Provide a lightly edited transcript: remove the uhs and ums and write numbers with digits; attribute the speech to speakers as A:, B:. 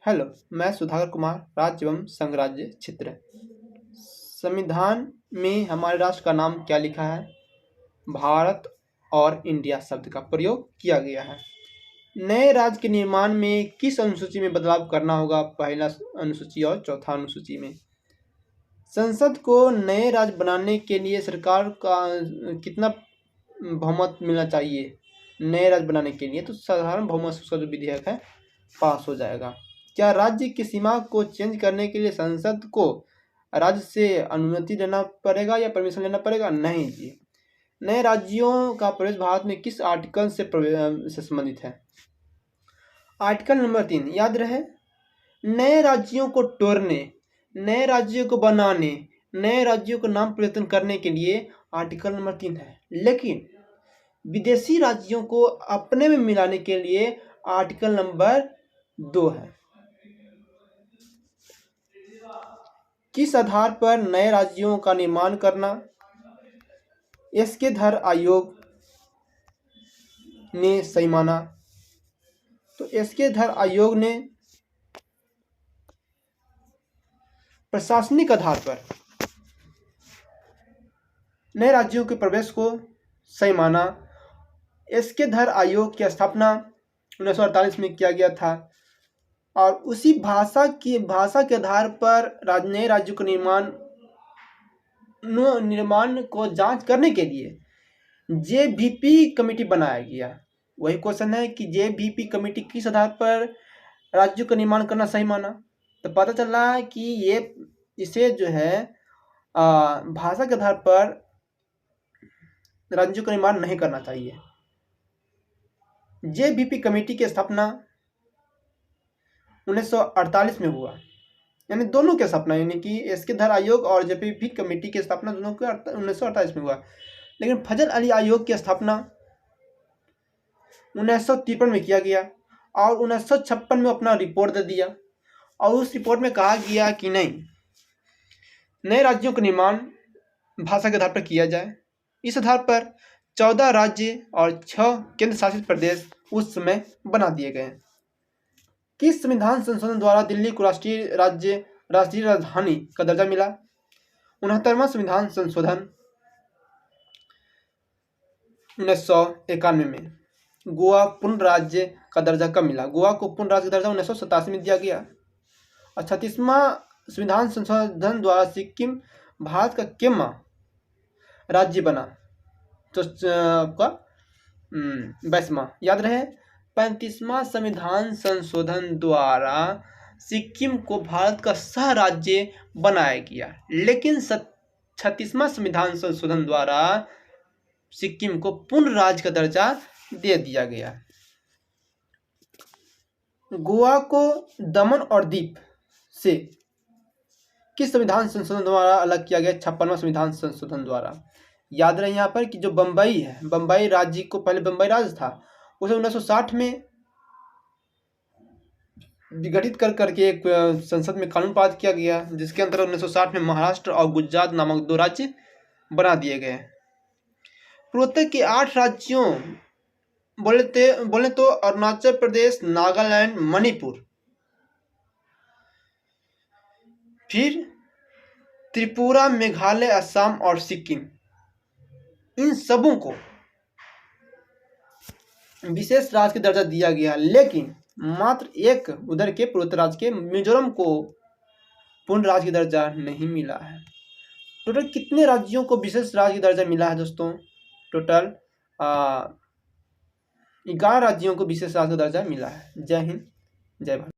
A: Hello, मैं सुधाकर कुमार, राज्य एवं संघराज्य क्षेत्र। संविधान में हमारे राष्ट्र का नाम क्या लिखा है? भारत और इंडिया शब्द का प्रयोग किया गया है। नए राज्य के निर्माण में किस अनुसूची में बदलाव करना होगा? पहला अनुसूची और चौथा अनुसूची में। संसद को नए राज्य बनाने के लिए सरकार का कितना बहुमत मिलना चाहिए? नए राज्य बनाने के लिए तो साधारण बहुमत से उसका जो विधेयक है पास हो जाएगा। क्या राज्य की सीमा को चेंज करने के लिए संसद को राज्य से अनुमति लेना पड़ेगा या परमिशन लेना पड़ेगा? नहीं जी। नए राज्यों का प्रवेश भारत में किस आर्टिकल से संबंधित है? आर्टिकल नंबर 3 याद रहे। नए राज्यों को तोड़ने, नए राज्यों को बनाने, नए राज्यों को नाम परिवर्तन करने के लिए आर्टिकल नंबर 3 है, लेकिन विदेशी राज्यों को अपने में मिलाने के लिए आर्टिकल नंबर 2 है। किस आधार पर नए राज्यों का निर्माण करना? एसके धर आयोग ने सही माना। तो एसके धर आयोग ने प्रशासनिक आधार पर नए राज्यों के प्रवेश को सही माना। एसके धर आयोग की स्थापना 1948 में किया गया था और उसी भाषा के आधार पर नए राज्यों के निर्माण को जांच करने के लिए जेबीपी कमेटी बनाया गया। वही क्वेश्चन है कि जेबीपी कमेटी किस आधार पर राज्यों का निर्माण करना सही माना? तो पता चल रहा है कि ये इसे जो है भाषा के आधार पर राज्यों का निर्माण नहीं करना चाहिए। जेबीपी कमेटी की स्थापना 1948 में हुआ, यानी दोनों की स्थापना, यानी कि एसके धर आयोग और जेबीपी कमेटी की स्थापना दोनों के 1948 में हुआ, लेकिन फजल अली आयोग की स्थापना 1953 में किया गया और 1956 में अपना रिपोर्ट दे दिया और उस रिपोर्ट में कहा गया कि नहीं, नए राज्यों का निर्माण भाषा के आधार पर किया जाए। इस आधार पर 14 राज्य और 6 केंद्र शासित प्रदेश उस समय बना दिए गए। किस संविधान संशोधन द्वारा दिल्ली को राष्ट्रीय राजधानी का दर्जा मिला? 69वां संविधान संशोधन 1991 में। गोवा पूर्ण राज्य का दर्जा कब मिला? गोवा को पूर्ण राज्य का दर्जा 1987 में दिया गया। और 36वां संविधान संशोधन द्वारा सिक्किम भारत का केमा राज्य बना? तो आपका 22वां याद रहे। 35वां संविधान संशोधन द्वारा सिक्किम को भारत का सह राज्य बनाया गया, लेकिन 36वां संविधान संशोधन द्वारा सिक्किम को पूर्ण राज्य का दर्जा दे दिया गया। गोवा को दमन और दीप से किस संविधान संशोधन द्वारा अलग किया गया? 56वां संविधान संशोधन द्वारा। याद रहे यहाँ पर कि जो बम्बई है, बम्बई राज्य को पहले बम्बई राज्य था, उसे 1960 में विघटित करके एक संसद में कानून पास किया गया, जिसके अंतर्गत 1960 में महाराष्ट्र और गुजरात नामक 2 राज्य बना दिए गए। पूर्वोत्तर के 8 राज्यों बोले तो अरुणाचल प्रदेश, नागालैंड, मणिपुर, फिर त्रिपुरा, मेघालय, असम और सिक्किम, इन सबों को विशेष राज्य का दर्जा दिया गया, लेकिन मात्र एक उधर के पूर्वोत्तर राज्य के मिजोरम को पूर्ण राज्य का दर्जा नहीं मिला है। टोटल कितने राज्यों को विशेष राज्य का दर्जा मिला है दोस्तों? टोटल 11 राज्यों को विशेष राज्य का दर्जा मिला है। जय हिंद, जय भारत।